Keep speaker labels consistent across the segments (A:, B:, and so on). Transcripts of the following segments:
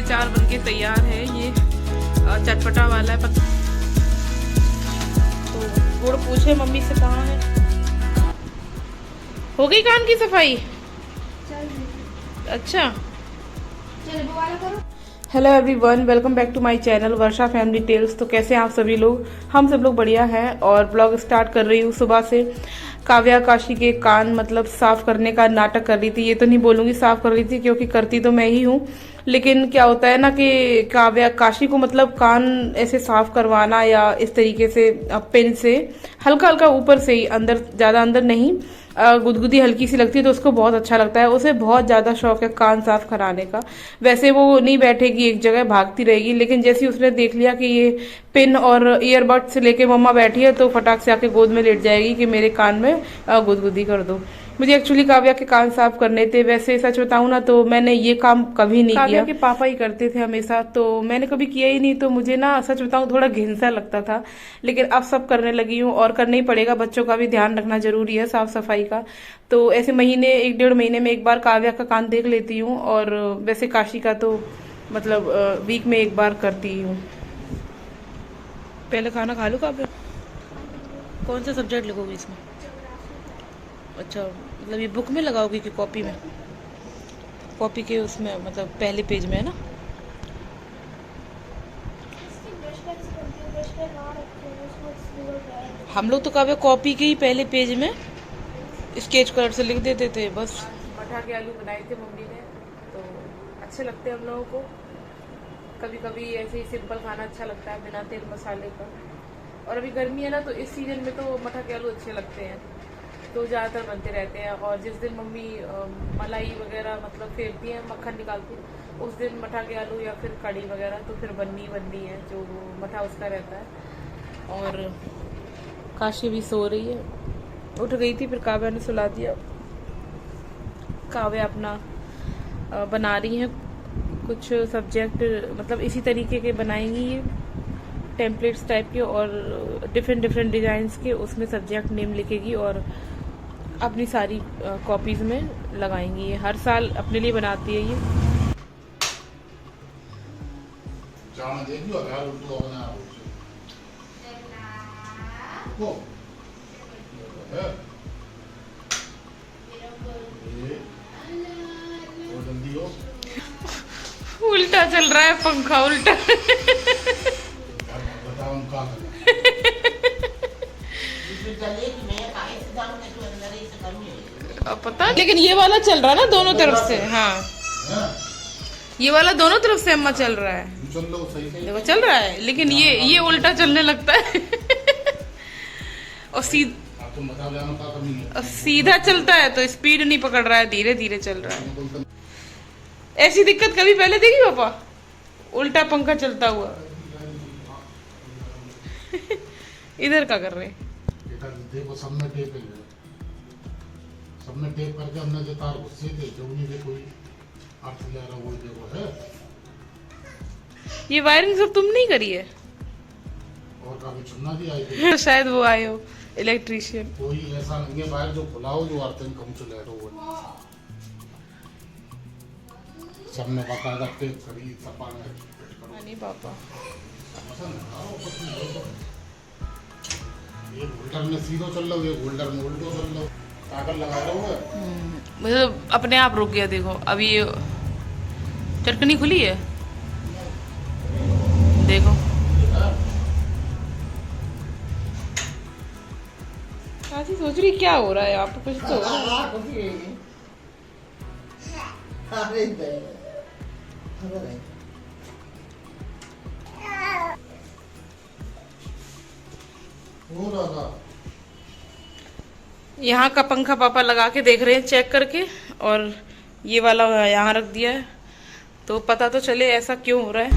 A: अचार बनके तैयार है। ये चटपटा वाला है। तो गुड़ पूछे मम्मी से कहाँ है। हो गई कान की सफाई? अच्छा, hello everyone, welcome back to my channel Varsha family tales. तो कैसे हैं आप सभी लोग? हम सब लोग बढ़िया हैं और ब्लॉग स्टार्ट कर रही हूँ सुबह से। काव्या काशी के कान मतलब साफ करने का नाटक कर रही थी। ये तो नहीं बोलूंगी साफ कर रही थी, क्योंकि करती तो मैं ही हूँ, लेकिन क्या होता है ना कि काव्या काशी को मतलब कान ऐसे साफ करवाना या इस तरीके से पेन से हल्का हल्का ऊपर से ही, अंदर ज्यादा अंदर नहीं, गुदगुदी हल्की सी लगती है तो उसको बहुत अच्छा लगता है। उसे बहुत ज्यादा शौक है कान साफ कराने का। वैसे वो नहीं बैठेगी एक जगह, भागती रहेगी, लेकिन जैसे ही उसने देख लिया कि ये पिन और ईयरबड से लेके मम्मा बैठी है तो फटाक से आके गोद में लेट जाएगी कि मेरे कान में गुदगुदी कर दो। मुझे एक्चुअली काव्या के कान साफ करने थे। वैसे सच बताऊं ना तो मैंने ये काम कभी नहीं किया। काव्या के पापा ही करते थे हमेशा, तो मैंने कभी किया ही नहीं। तो मुझे ना सच बताऊं थोड़ा घिन सा लगता था, लेकिन अब सब करने लगी हूँ और करना ही पड़ेगा। बच्चों का भी ध्यान रखना जरूरी है, साफ सफाई का। तो ऐसे महीने, एक डेढ़ महीने में एक बार काव्या का कान देख लेती हूँ। और वैसे काशी का तो मतलब वीक में एक बार करती हूँ। पहले खाना खा लो काव्या। कौन सा सब्जेक्ट लिखोगी इसमें? अच्छा, मतलब ये बुक में लगाओगी कि कॉपी में? कॉपी के उसमें मतलब पहले पेज में है ना? हम लोग तो काव्या कॉपी के ही पहले पेज में स्केच कलर से लिख देते थे बस। मठा के आलू बनाए थे मम्मी ने, तो अच्छे लगते हैं हम लोगों को। कभी कभी ऐसे ही सिंपल खाना अच्छा लगता है बिना तेल मसाले का। और अभी गर्मी है ना, तो इस सीजन में तो मठा के आलू अच्छे लगते हैं, तो ज़्यादातर बनते रहते हैं। और जिस दिन मम्मी मलाई वगैरह मतलब फेरती हैं, मक्खन निकालती, उस दिन मठा के आलू या फिर कड़ी वगैरह तो फिर बननी है, जो मठा उसका रहता है। और काशी भी सो रही है, उठ गई थी फिर काव्या ने सुला दिया। काव्या अपना बना रही है कुछ सब्जेक्ट, मतलब इसी तरीके के बनाएंगी ये, टेम्पलेट्स टाइप के और डिफरेंट डिजाइन्स के। उसमें सब्जेक्ट नेम लिखेगी और अपनी सारी कॉपीज में लगाएंगी। ये हर साल अपने लिए बनाती है ये। उल्टा चल रहा है पंखा, उल्टा। पता, लेकिन ये वाला चल रहा है ना दोनों तरफ से। हाँ, ये वाला दोनों तरफ से अम्मा चल रहा है। देखो चल रहा है, लेकिन ये उल्टा चलने लगता है। और सीधा चलता है तो स्पीड नहीं पकड़ रहा है, धीरे धीरे चल रहा है। ऐसी दिक्कत कभी पहले देखी पापा? उल्टा पंखा चलता हुआ। इधर क्या कर रहे हैं?
B: देखो सबने टेप करके हमने जो तार गुस्से थे जो नहीं थे कोई अर्थ ले रहा वो देखो है।
A: ये वायरिंग सब तुम नहीं करी है?
B: और काफी चुनना भी आई
A: तो शायद वो आए हो इलेक्ट्रीशियन।
B: कोई ऐसा नहीं है वायर जो खुला हो जो अर्थ कम चले रहा वो सबने बाकायदा टेप करी सपा में।
A: नहीं पापा,
B: ये होल्डर में सीधो चल रहा हो, ये होल्डर में उल्टो चल रहा हो, कागज लगा रहा हो।
A: मतलब अपने आप रुक गया। देखो अभी ये चटकनी खुली है, देखो। काशी सोच रही क्या हो रहा है यहाँ पे, कुछ तो हो रहा है। यहाँ का पंखा पापा लगा के देख रहे हैं चेक करके, और ये वाला यहाँ रख दिया है, तो पता तो चले ऐसा क्यों हो रहा है।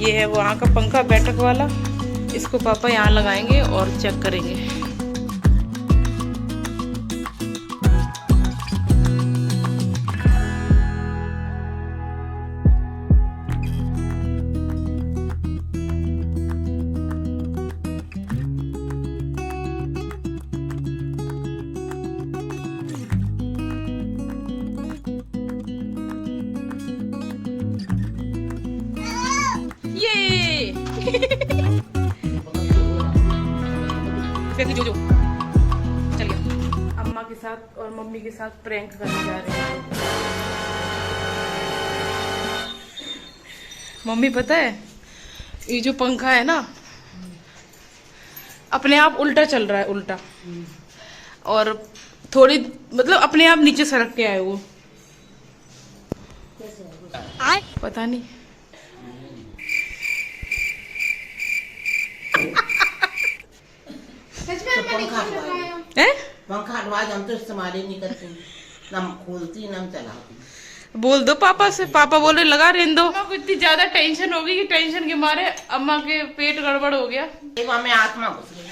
A: ये है वहाँ का पंखा बैठक वाला, इसको पापा यहाँ लगाएंगे और चेक करेंगे। जल्दी जो चलिए। अम्मा के साथ और मम्मी के साथ प्रैंक करने जा रहे हैं। मम्मी पता है ये जो पंखा है ना अपने आप उल्टा चल रहा है, उल्टा, और थोड़ी मतलब अपने आप नीचे सरक के आए वो, पता नहीं।
C: पंखा हटवा हम तो इस्तेमाल ही नहीं करते, ना खोलती ना चलाती।
A: बोल दो पापा से, पापा बोले लगा रहने दो। अम्मा को इतनी ज्यादा टेंशन हो गई कि टेंशन के मारे अम्मा के पेट गड़बड़ हो गया।
C: में आत्मा घुस गई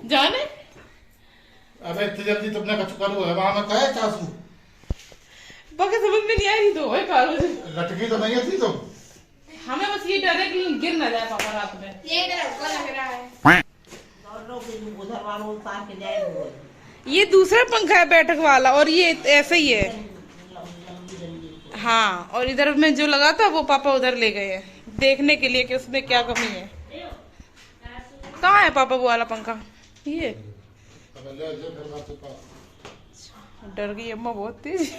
A: जाने
B: अबे इतनी जल्दी तुमने कछु करो है वहां में कहे चासू
A: बाकी समझ में नहीं आ रही तो है कारो
B: लटकी तो नहीं थी तुम।
A: हमें बस ये डर है कि गिर ना जाए पापा रात में,
D: ये डर हमको लग रहा है।
C: उधर वाला उतार के जाए।
A: ये दूसरा पंखा है बैठक वाला और ये ऐसा ही है। हाँ, और इधर में जो लगा था वो पापा उधर ले गए हैं देखने के लिए कि उसमें क्या कमी है। कहाँ है पापा वो वाला पंखा? ये डर गई अम्मा बहुत तेज।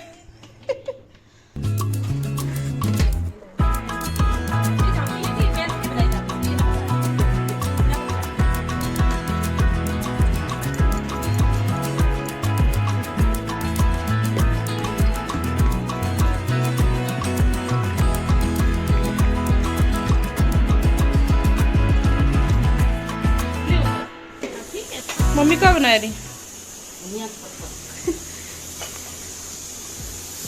A: मम्मी क्या बना रही?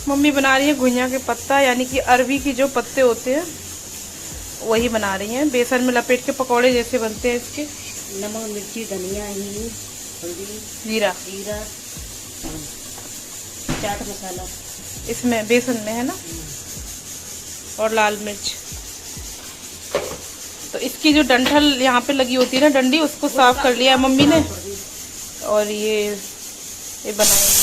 A: मम्मी बना रही है घुइया के पत्ता, यानी कि अरबी की जो पत्ते होते हैं वही बना रही हैं। बेसन में लपेट के पकौड़े जैसे बनते हैं इसके।
C: नमक मिर्ची धनिया हींग हल्दी
A: जीरा
C: जीरा चाट मसाला
A: इसमें बेसन में है ना, और लाल मिर्च। तो इसकी जो डंठल यहाँ पे लगी होती है ना, डंडी, उसको साफ कर लिया है मम्मी ने, और ये बनाएंगे।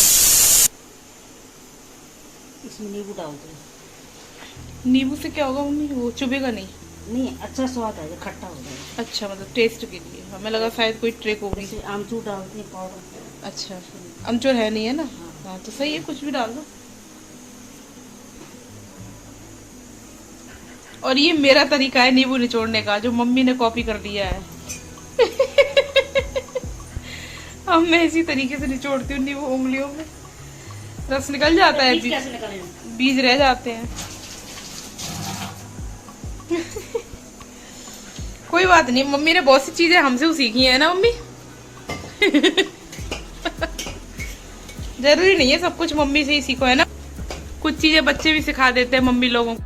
C: इसमें नींबू डालते हैं।
A: नींबू से क्या होगा मम्मी? वो चुभेगा नहीं?
C: नहीं, अच्छा स्वाद आएगा, खट्टा हो जाएगा।
A: अच्छा, मतलब टेस्ट के लिए। हमें लगा शायद कोई ट्रिक होगी।
C: जैसे आमचूर डालते हैं पाउडर।
A: अच्छा, अमचूर है नहीं है ना? हाँ तो सही है, कुछ भी डाल दो। और ये मेरा तरीका है नींबू निचोड़ने का, जो मम्मी ने कॉपी कर दिया है। अब मैं इसी तरीके से निचोड़ती हूँ नींबू, उंगलियों में रस निकल जाता है, बीज रह जाते हैं। कोई बात नहीं, मम्मी ने बहुत सी चीजें हमसे सीखी है ना मम्मी। जरूरी नहीं है सब कुछ मम्मी से ही सीखो, है ना। कुछ चीजें बच्चे भी सिखा देते हैं मम्मी लोगों को।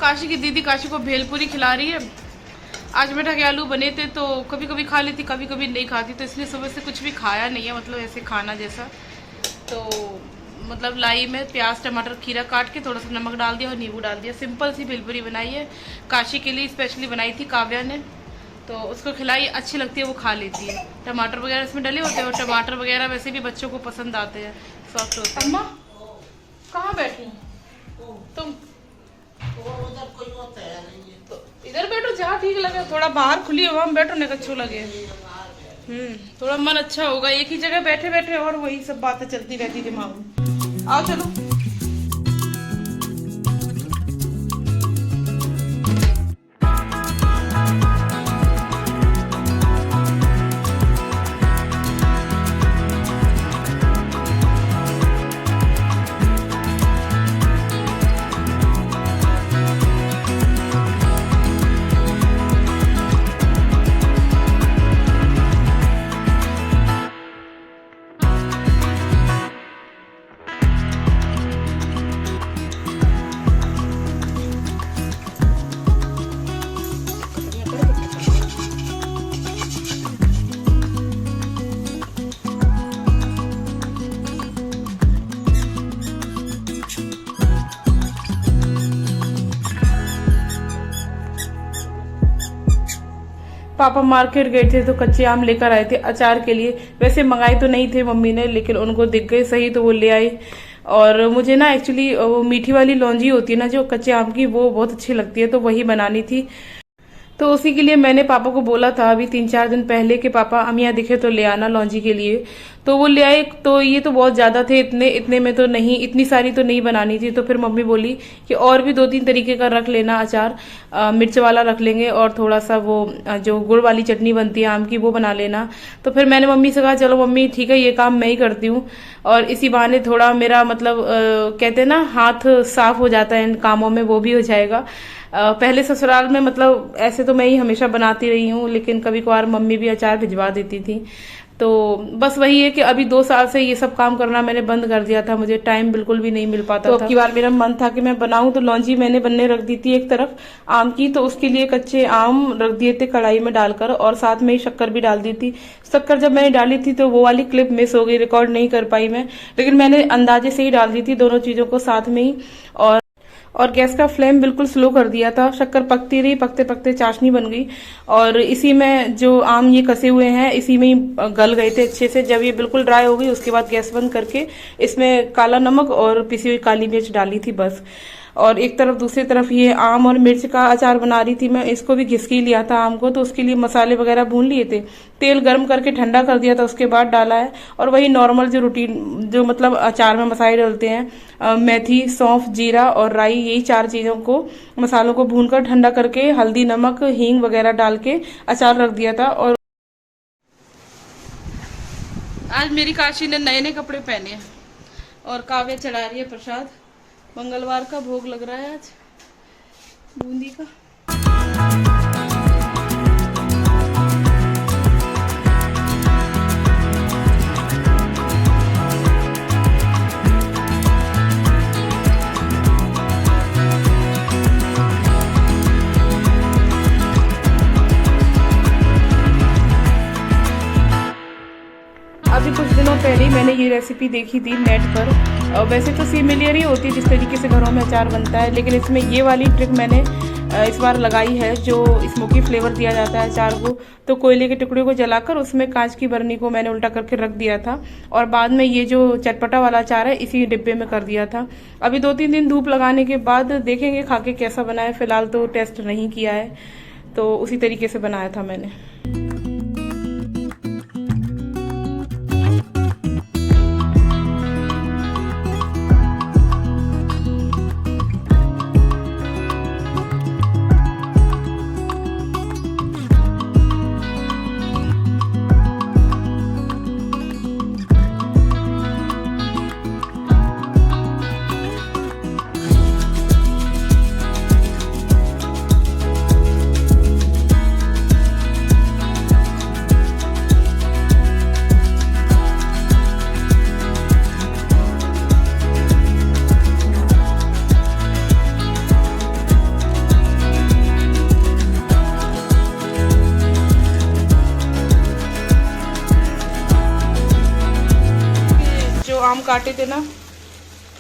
A: काशी की दीदी काशी को भेलपूरी खिला रही है। आज बेटा के आलू बने थे तो कभी कभी खा लेती, कभी कभी नहीं खाती, तो इसलिए सुबह से कुछ भी खाया नहीं है, मतलब ऐसे खाना जैसा। तो मतलब लाई में प्याज टमाटर खीरा काट के थोड़ा सा नमक डाल दिया और नींबू डाल दिया। सिंपल सी भेलपूरी बनाई है, काशी के लिए स्पेशली बनाई थी काव्या ने, तो उसको खिलाई, अच्छी लगती है, वो खा लेती है। टमाटर वगैरह इसमें डले होते हैं और टमाटर वगैरह वैसे भी बच्चों को पसंद आते हैं, सॉफ्ट होते हैं। अम्मा कहाँ बैठी तुम?
C: उधर कोई होता है नहीं,
A: तो इधर बैठो जहाँ ठीक लगे, थोड़ा बाहर खुली हवा में बैठो, नहीं अच्छो लगे। थोड़ा मन अच्छा होगा, एक ही जगह बैठे बैठे और वही सब बातें चलती रहती दिमाग में। आओ चलो। पापा मार्केट गए थे तो कच्चे आम लेकर आए थे अचार के लिए। वैसे मंगाए तो नहीं थे मम्मी ने, लेकिन उनको दिख गए सही तो वो ले आए। और मुझे ना एक्चुअली वो मीठी वाली लौंजी होती है ना जो कच्चे आम की, वो बहुत अच्छी लगती है, तो वही बनानी थी। तो उसी के लिए मैंने पापा को बोला था अभी 3-4 दिन पहले कि पापा अमिया दिखे तो ले आना लौंजी के लिए। तो वो ले आए। तो ये तो बहुत ज्यादा थे, इतने में तो नहीं, इतनी सारी तो नहीं बनानी थी। तो फिर मम्मी बोली कि और भी 2-3 तरीके का रख लेना अचार, मिर्च वाला रख लेंगे और थोड़ा सा वो जो गुड़ वाली चटनी बनती है आम की वो बना लेना। तो फिर मैंने मम्मी से कहा चलो मम्मी ठीक है, ये काम मैं ही करती हूँ, और इसी बहाने थोड़ा मेरा मतलब कहते हैं ना हाथ साफ हो जाता है इन कामों में, वो भी हो जाएगा। पहले ससुराल में मतलब ऐसे तो मैं ही हमेशा बनाती रही हूँ, लेकिन कभी कभार मम्मी भी अचार भिजवा देती थी। तो बस वही है कि अभी 2 साल से ये सब काम करना मैंने बंद कर दिया था, मुझे टाइम बिल्कुल भी नहीं मिल पाता था। तो अब की बार मेरा मन था कि मैं बनाऊं, तो लौंजी मैंने बनने रख दी थी एक तरफ आम की। तो उसके लिए कच्चे आम रख दिए थे कढ़ाई में डालकर, और साथ में ही शक्कर भी डाल दी थी। शक्कर जब मैंने डाली थी तो वो वाली क्लिप मिस हो गई, रिकॉर्ड नहीं कर पाई मैं, लेकिन मैंने अंदाजे से ही डाल दी थी दोनों चीजों को साथ में ही। और गैस का फ्लेम बिल्कुल स्लो कर दिया था। शक्कर पकती रही, पकते पकते चाशनी बन गई, और इसी में जो आम ये कसे हुए हैं इसी में ही गल गए थे अच्छे से। जब ये बिल्कुल ड्राई हो गई उसके बाद गैस बंद करके इसमें काला नमक और पिसी हुई काली मिर्च डाली थी बस। और एक तरफ दूसरी तरफ ये आम और मिर्च का अचार बना रही थी मैं। इसको भी घिसकी लिया था आम को, तो उसके लिए मसाले वगैरह भून लिए थे, तेल गर्म करके ठंडा कर दिया था, उसके बाद डाला है। और वही नॉर्मल जो रूटीन जो मतलब अचार में मसाले डालते हैं, मेथी, सौंफ, जीरा और राई, यही 4 चीजों को मसालों को भूनकर ठंडा करके हल्दी, नमक, हींग वगैरह डाल के अचार रख दिया था। और आज मेरी काशी ने नए नए कपड़े पहने हैं और काव्य चढ़ा रही है प्रसाद। मंगलवार का भोग लग रहा है आज बूंदी का। अभी कुछ दिनों पहले ही मैंने ये रेसिपी देखी थी नेट पर। वैसे तो सिमिलर ही होती है जिस तरीके से घरों में अचार बनता है, लेकिन इसमें ये वाली ट्रिक मैंने इस बार लगाई है, जो स्मोकी फ्लेवर दिया जाता है अचार को। तो कोयले के टुकड़े को जलाकर उसमें कांच की बरनी को मैंने उल्टा करके रख दिया था, और बाद में ये जो चटपटा वाला अचार है इसी डिब्बे में कर दिया था। अभी 2-3 दिन धूप लगाने के बाद देखेंगे खा के कैसा बना है। फिलहाल तो टेस्ट नहीं किया है, तो उसी तरीके से बनाया था मैंने। आम काटे थे ना,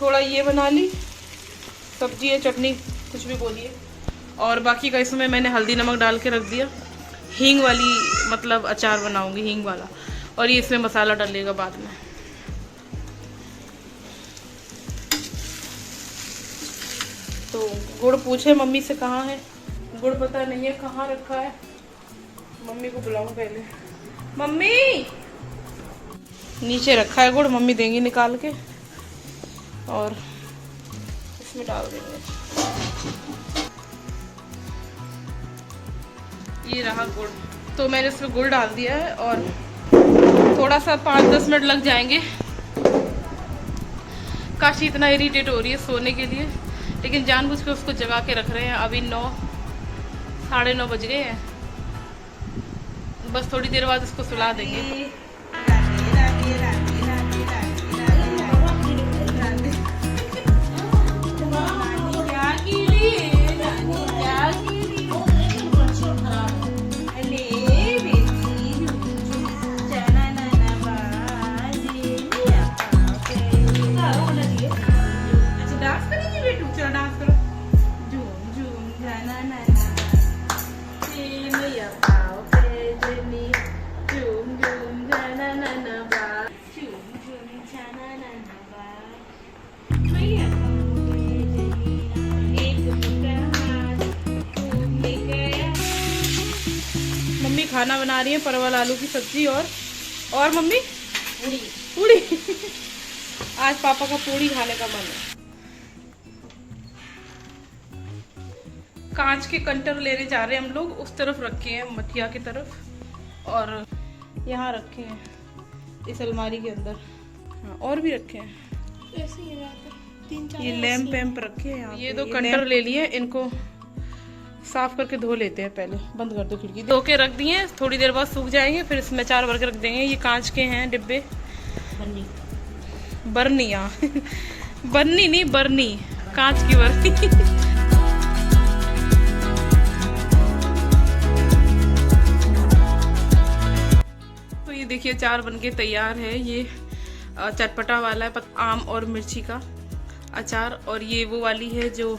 A: थोड़ा ये बना ली, सब्जी है, चटनी, कुछ भी बोलिए, और बाकी का इसमें मैंने हल्दी नमक डाल के रख दिया। हींग वाली मतलब अचार बनाऊंगी, हींग वाला, और ये इसमें मसाला डालेगा बाद में। तो गुड़ पूछे मम्मी से कहाँ है, गुड़ पता नहीं है कहाँ रखा है। मम्मी को बुलाऊं पहले। मम्मी, नीचे रखा है गुड़, मम्मी देंगी निकाल के और इसमें डाल देंगे। ये रहा गुड़, तो मैंने इसमें गुड़ डाल दिया है और थोड़ा सा 5-10 मिनट लग जाएंगे। काशी इतना इरिटेट हो रही है सोने के लिए, लेकिन जानबूझ के उसको जगा के रख रहे हैं। अभी 9-9:30 बज गए हैं, बस थोड़ी देर बाद उसको सुला देंगे। खाना बना रही है, परवल आलू की सब्जी और मम्मी
C: पूरी
A: पूड़ी आज पापा का पूड़ी खाने का मन है। कांच के कंटर लेने जा रहे हैं हम लोग, उस तरफ रखे हैं मठिया की तरफ और यहाँ रखे हैं इस अलमारी के अंदर। हाँ, और भी रखे हैं,
D: ऐसे ही है, 3-4
A: ये लैंप वैम्प रखे हैं यहाँ। ये दो कंटर ले लिए, इनको साफ करके धो लेते हैं पहले। बंद कर दो खिड़की। धो के रख दिए, थोड़ी देर बाद सूख जाएंगे, फिर इसमें अचार भर के रख देंगे। ये कांच के हैं डिब्बे,
C: बन्नी
A: बर्नी बर्नी नहीं बर्नी, कांच की बर्नी। तो ये देखिए अचार बनके तैयार है। ये चटपटा वाला है, आम और मिर्ची का अचार, और ये वो वाली है जो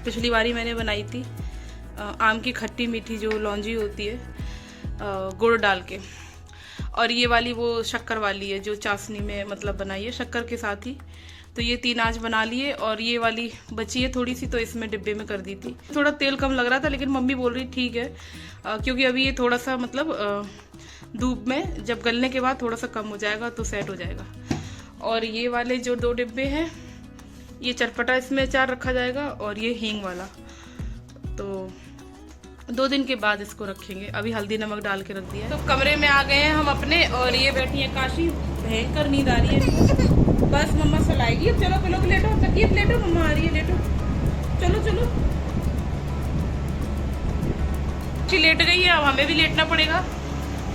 A: पिछली बारी मैंने बनाई थी, आम की खट्टी मीठी जो लौंजी होती है गुड़ डाल के, और ये वाली वो शक्कर वाली है जो चाशनी में मतलब बनाई है शक्कर के साथ ही। तो ये 3 आज बना लिए, और ये वाली बची है थोड़ी सी, तो इसमें डिब्बे में कर दी थी। थोड़ा तेल कम लग रहा था, लेकिन मम्मी बोल रही ठीक है, क्योंकि अभी ये थोड़ा सा मतलब धूप में जब गलने के बाद थोड़ा सा कम हो जाएगा तो सेट हो जाएगा। और ये वाले जो 2 डिब्बे हैं, ये चटपटा इसमें अचार रखा जाएगा, और ये हींग वाला तो 2 दिन के बाद इसको रखेंगे। अभी हल्दी नमक डाल के रख दिया। तो कमरे में आ गए हैं हम अपने, और ये बैठी है काशी, भयंकर नींद आ रही है। बस मम्मा सुलाएगी। अब चलो पिलो, लेटो, तकिए लेटो, मम्मा आ रही है, लेटो, चलो चलो। लेट गई है, अब हमें भी लेटना पड़ेगा।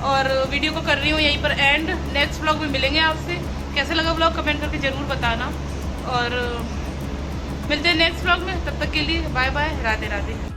A: और वीडियो को कर रही हूँ यहीं पर एंड। नेक्स्ट व्लॉग में मिलेंगे आपसे। कैसे लगा व्लॉग कमेंट करके जरूर बताना, और मिलते हैं नेक्स्ट व्लॉग में। तब तक के लिए बाय बाय, राधे राधे।